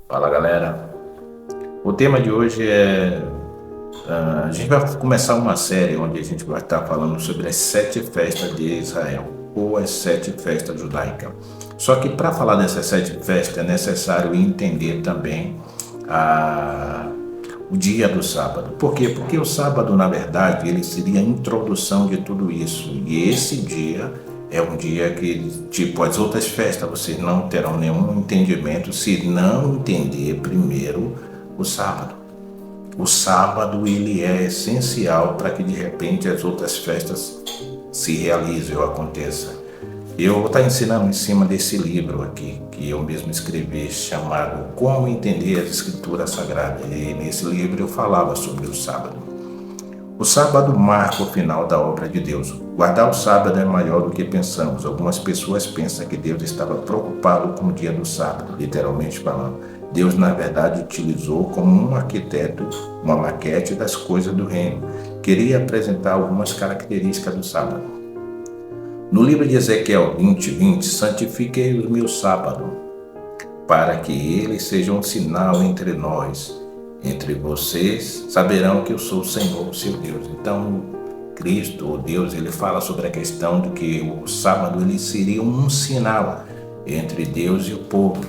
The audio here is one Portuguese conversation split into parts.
Fala galera, o tema de hoje é. A gente vai começar uma série onde a gente vai estar falando sobre as 7 festas de Israel, ou as 7 festas judaicas. Só que para falar dessas 7 festas é necessário entender também a, o dia do sábado. Por quê? Porque o sábado, na verdade, ele seria a introdução de tudo isso. E esse dia é um dia que, tipo as outras festas, vocês não terão nenhum entendimento se não entender primeiro o sábado. O sábado ele é essencial para que de repente as outras festas se realizem ou aconteçam. Eu vou estar ensinando em cima desse livro aqui, que eu mesmo escrevi, chamado Como Entender as Escrituras Sagradas. E nesse livro eu falava sobre o sábado. O sábado marca o final da obra de Deus. Guardar o sábado é maior do que pensamos. Algumas pessoas pensam que Deus estava preocupado com o dia do sábado, literalmente falando. Deus, na verdade, utilizou como um arquiteto uma maquete das coisas do reino. Queria apresentar algumas características do sábado. No livro de Ezequiel 20:20, santifiquei os meus sábados, para que eles sejam um sinal entre nós. Entre vocês saberão que eu sou o Senhor, seu Deus. Então, Cristo, ou Deus, ele fala sobre a questão de que o sábado ele seria um sinal entre Deus e o povo.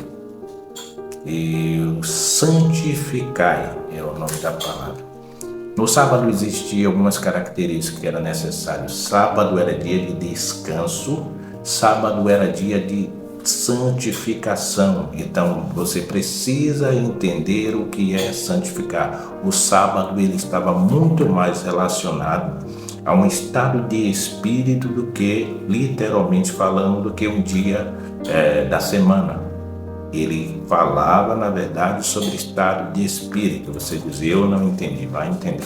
E o santificai é o nome da palavra. No sábado existiam algumas características que eram necessárias. Sábado era dia de descanso, sábado era dia de santificação. Então você precisa entender o que é santificar. O sábado ele estava muito mais relacionado a um estado de espírito do que, literalmente falando, do que um dia da semana. Ele falava, na verdade, sobre estado de espírito. Você diz, eu não entendi, vai entender.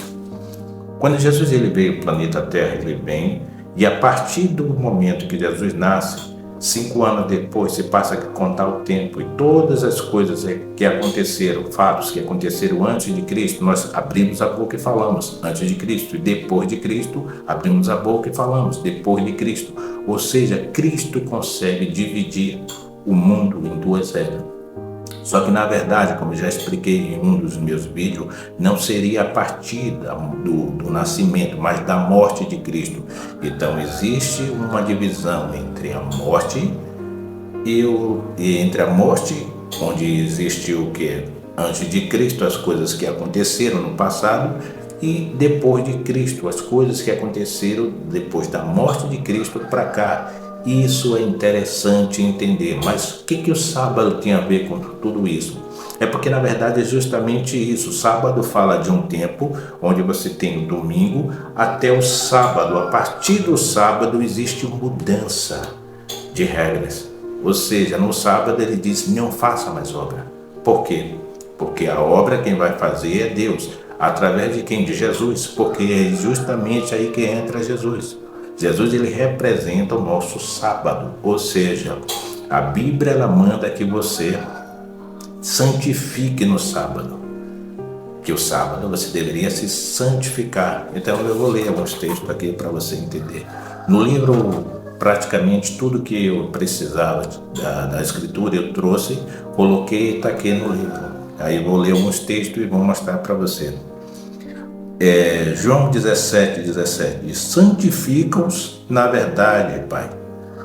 Quando Jesus ele veio ao planeta Terra, ele vem, e a partir do momento que Jesus nasce, 5 anos depois, se passa a contar o tempo e todas as coisas que aconteceram, fatos que aconteceram antes de Cristo, nós abrimos a boca e falamos antes de Cristo, e depois de Cristo, abrimos a boca e falamos depois de Cristo. Ou seja, Cristo consegue dividir o mundo em 2 eras. Só que na verdade, como já expliquei em um dos meus vídeos, não seria a partir do nascimento, mas da morte de Cristo. Então existe uma divisão entre a morte e entre a morte, onde existe o que? Antes de Cristo, as coisas que aconteceram no passado, e depois de Cristo, as coisas que aconteceram depois da morte de Cristo para cá. Isso é interessante entender, mas o que o sábado tem a ver com tudo isso? É porque na verdade é justamente isso. O sábado fala de um tempo onde você tem o domingo até o sábado. A partir do sábado existe mudança de regras. Ou seja, no sábado ele diz, não faça mais obra. Por quê? Porque a obra quem vai fazer é Deus. Através de quem? De Jesus. Porque é justamente aí que entra Jesus. Jesus ele representa o nosso sábado, ou seja, a Bíblia ela manda que você santifique no sábado, que o sábado você deveria se santificar. Então eu vou ler alguns textos aqui para você entender. No livro, praticamente tudo que eu precisava da escritura eu trouxe, coloquei e está aqui no livro. Aí eu vou ler alguns textos e vou mostrar para você. João 17:17 diz, santifica-os na verdade, Pai.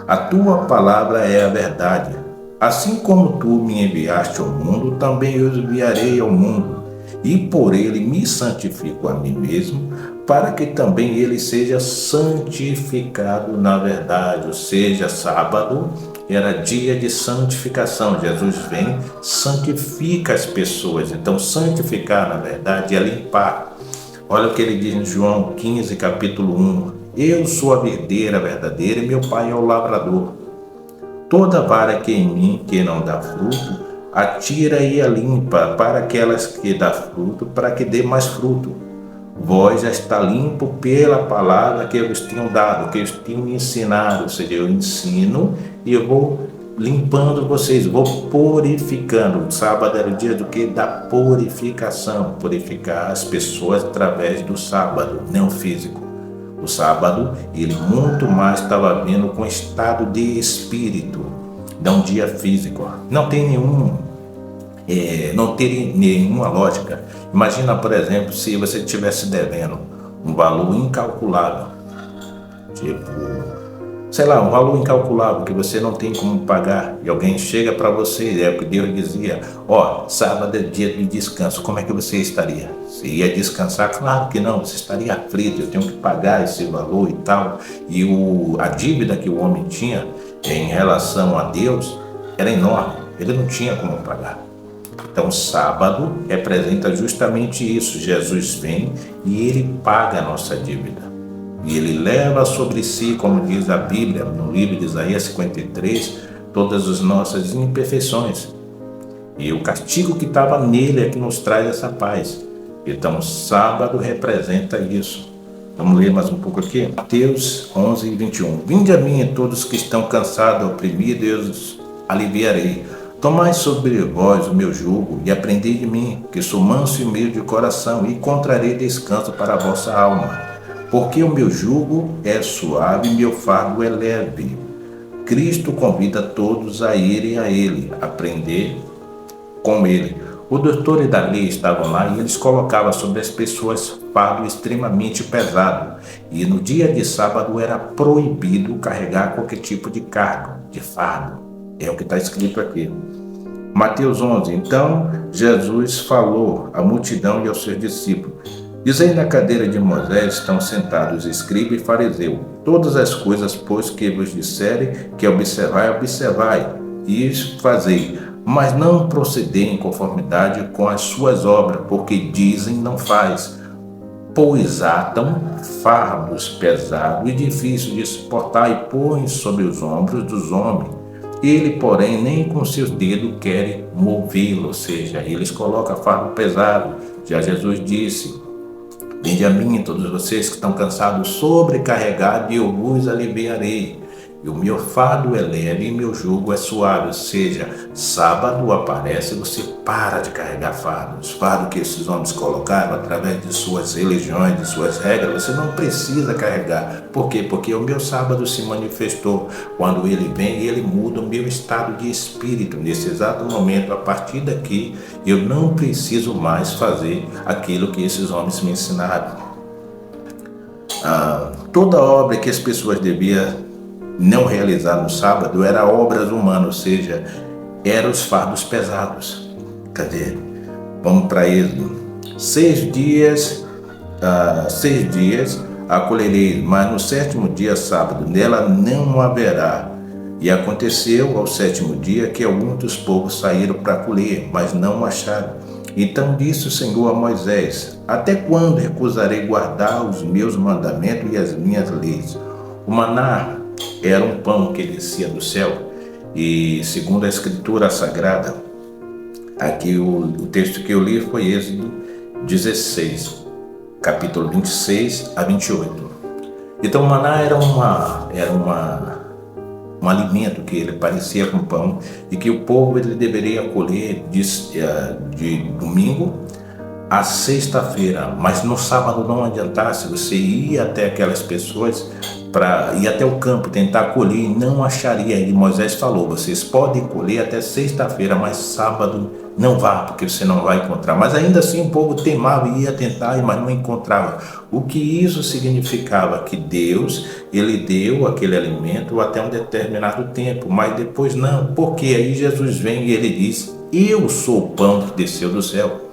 A tua palavra é a verdade. Assim como tu me enviaste ao mundo, também eu os enviarei ao mundo. E por ele me santifico a mim mesmo, para que também ele seja santificado na verdade. Ou seja, sábado era dia de santificação. Jesus vem, santifica as pessoas. Então, santificar, na verdade, é limpar. Olha o que ele diz em João 15, capítulo 1. Eu sou a videira verdadeira e meu pai é o lavrador. Toda vara que em mim que não dá fruto, atira e a limpa, para aquelas que dá fruto, para que dê mais fruto. Vós já está limpo pela palavra que eu vos tenho dado, que eu tenho ensinado. Ou seja, eu ensino e eu vou limpando vocês, vou purificando. O sábado era o dia do que? Da purificação, purificar as pessoas através do sábado, não físico. O sábado, ele muito mais estava vindo com estado de espírito, não dia físico. Não tem nenhum não ter nenhuma lógica. Imagina, por exemplo, se você estivesse devendo um valor incalculável, tipo, sei lá, um valor incalculável que você não tem como pagar, e alguém chega para você, é o que Deus dizia, sábado é dia de descanso, como é que você estaria? Você ia descansar? Claro que não, você estaria aflito, eu tenho que pagar esse valor e tal. E a dívida que o homem tinha em relação a Deus era enorme, ele não tinha como pagar. Então, sábado representa justamente isso. Jesus vem e ele paga a nossa dívida. E ele leva sobre si, como diz a Bíblia, no livro de Isaías 53, todas as nossas imperfeições. E o castigo que estava nele é que nos traz essa paz. Então, sábado representa isso. Vamos ler mais um pouco aqui. Mateus 11, 21. Vinde a mim todos que estão cansados, oprimidos, eu os aliviarei. Tomai sobre vós o meu jugo e aprendei de mim, que sou manso e humilde de coração, e encontrarei descanso para a vossa alma. Porque o meu jugo é suave e meu fardo é leve. Cristo convida todos a irem a Ele, aprender com Ele. O doutor da lei estavam lá e eles colocavam sobre as pessoas fardo extremamente pesado. E no dia de sábado era proibido carregar qualquer tipo de cargo, de fardo. É o que está escrito aqui. Mateus 11. Então Jesus falou à multidão e aos seus discípulos: Dizei na cadeira de Moisés estão sentados escriba e fariseu. Todas as coisas, pois, que vos disserem que observai, observai, e fazei. Mas não procedei em conformidade com as suas obras, porque dizem não faz. Pois atam fardos pesados e difíceis de suportar e põem sobre os ombros dos homens. Ele, porém, nem com seus dedos quer movê-lo, ou seja, eles colocam fardo pesado. Já Jesus disse: Vinde a mim, todos vocês que estão cansados, sobrecarregados, e eu vos aliviarei. E o meu fardo é leve e meu jugo é suave. Ou seja, sábado aparece, você para de carregar fardos. Fardo que esses homens colocaram através de suas religiões, de suas regras, você não precisa carregar. Por quê? Porque o meu sábado se manifestou. Quando ele vem, ele muda o meu estado de espírito. Nesse exato momento, a partir daqui, eu não preciso mais fazer aquilo que esses homens me ensinaram. Toda obra que as pessoas deviam não realizar no sábado era obras humanas, ou seja, eram os fardos pesados. Cadê? Vamos para Êxodo. 6 dias acolhereis, mas no 7º dia, sábado, nela não haverá. E aconteceu ao 7º dia que alguns dos povos saíram para colher, mas não acharam. Então disse o Senhor a Moisés: Até quando recusarei guardar os meus mandamentos e as minhas leis? O maná era um pão que descia do céu, e segundo a Escritura Sagrada, aqui o texto que eu li foi Êxodo 16, capítulo 26 a 28. Então o maná era um alimento que ele parecia com pão, e que o povo ele deveria colher de domingo a sexta-feira, mas no sábado não adiantasse, você ia até aquelas pessoas para ir até o campo tentar colher e não acharia. E Moisés falou: vocês podem colher até sexta-feira, mas sábado não vá, porque você não vai encontrar. Mas ainda assim o povo temava e ia tentar, mas não encontrava. O que isso significava? Que Deus, ele deu aquele alimento até um determinado tempo, mas depois não. Porque aí Jesus vem e ele diz: eu sou o pão que desceu do céu.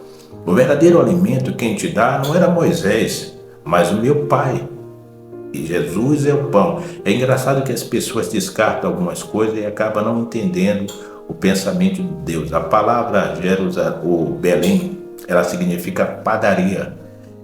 O verdadeiro alimento quem te dá não era Moisés, mas o meu Pai. E Jesus é o pão. É engraçado que as pessoas descartam algumas coisas e acabam não entendendo o pensamento de Deus. A palavra Jerusalém, ou Belém, ela significa padaria.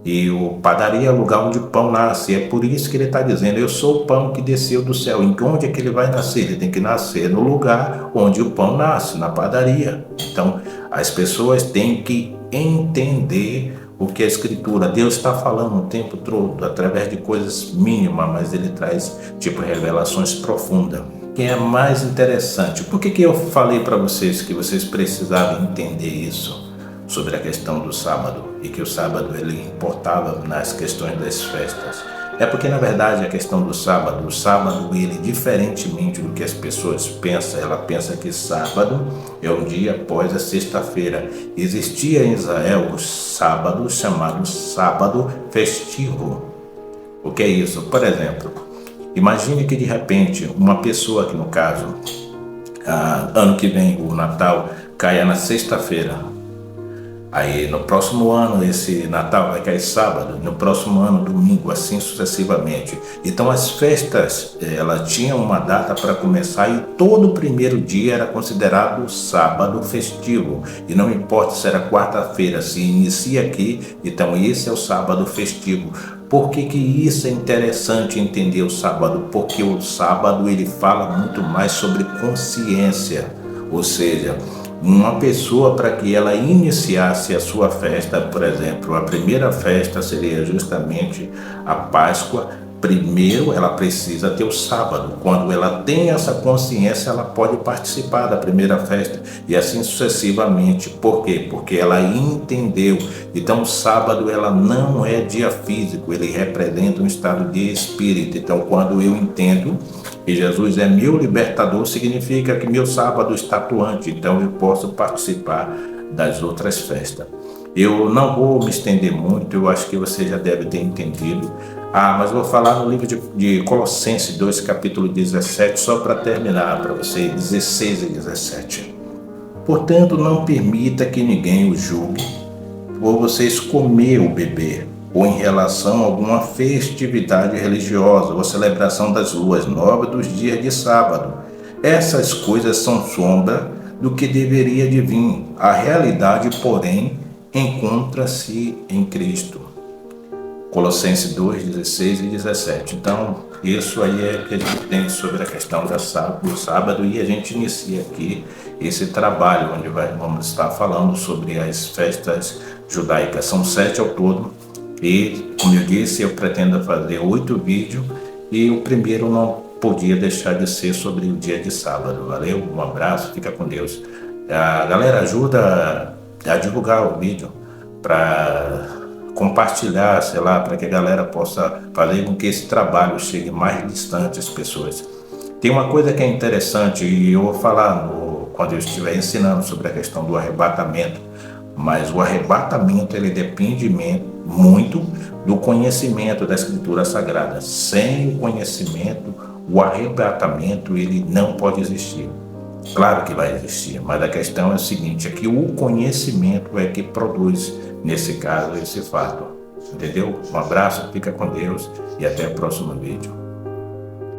E o padaria é o lugar onde o pão nasce. É por isso que ele está dizendo: eu sou o pão que desceu do céu. Em onde é que ele vai nascer? Ele tem que nascer no lugar onde o pão nasce, na padaria. Então, as pessoas têm que entender o que a Escritura, Deus está falando o tempo todo, através de coisas mínimas, mas ele traz revelações profundas. Que é mais interessante. Por que eu falei para vocês que vocês precisavam entender isso sobre a questão do sábado, e que o sábado ele importava nas questões das festas? É porque, na verdade, a questão do sábado, o sábado, ele, diferentemente do que as pessoas pensam, ela pensa que sábado é um dia após a sexta-feira. Existia em Israel o sábado chamado sábado festivo. O que é isso? Por exemplo, imagine que de repente uma pessoa, que no caso, ano que vem o Natal caia na sexta-feira. Aí no próximo ano esse Natal vai cair sábado, no próximo ano domingo, assim sucessivamente. Então as festas, elas tinham uma data para começar e todo o primeiro dia era considerado sábado festivo. E não importa se era quarta-feira, se inicia aqui, então esse é o sábado festivo. Por que isso é interessante entender o sábado? Porque o sábado ele fala muito mais sobre consciência, ou seja, uma pessoa, para que ela iniciasse a sua festa, por exemplo, a primeira festa seria justamente a Páscoa. Primeiro ela precisa ter o sábado. Quando ela tem essa consciência, ela pode participar da primeira festa e assim sucessivamente. Por quê? Porque ela entendeu. Então o sábado ela não é dia físico, ele representa um estado de espírito. Então quando eu entendo que Jesus é meu libertador, significa que meu sábado está atuante, então eu posso participar das outras festas. Eu não vou me estender muito, eu acho que você já deve ter entendido. Mas vou falar no livro de Colossenses 2, capítulo 17, só para terminar, para você, 16 e 17. Portanto, não permita que ninguém o julgue por vocês comer ou beber, ou em relação a alguma festividade religiosa ou celebração das luas novas dos dias de sábado. Essas coisas são sombra do que deveria de vir. A realidade, porém, encontra-se em Cristo. Colossenses 2, 16 e 17. Então, isso aí é que a gente tem sobre a questão do sábado e a gente inicia aqui esse trabalho onde vamos estar falando sobre as festas judaicas. São 7 ao todo e, como eu disse, eu pretendo fazer 8 vídeos e o primeiro não podia deixar de ser sobre o dia de sábado. Valeu? Um abraço, fica com Deus. Galera, ajuda a divulgar o vídeo para compartilhar, sei lá, para que a galera possa fazer com que esse trabalho chegue mais distante às pessoas. Tem uma coisa que é interessante e eu vou falar quando eu estiver ensinando sobre a questão do arrebatamento, mas o arrebatamento ele depende muito do conhecimento da Escritura Sagrada. Sem o conhecimento, o arrebatamento ele não pode existir. Claro que vai existir, mas a questão é a seguinte, é que o conhecimento é que produz, nesse caso, esse fato. Entendeu? Um abraço, fica com Deus e até o próximo vídeo.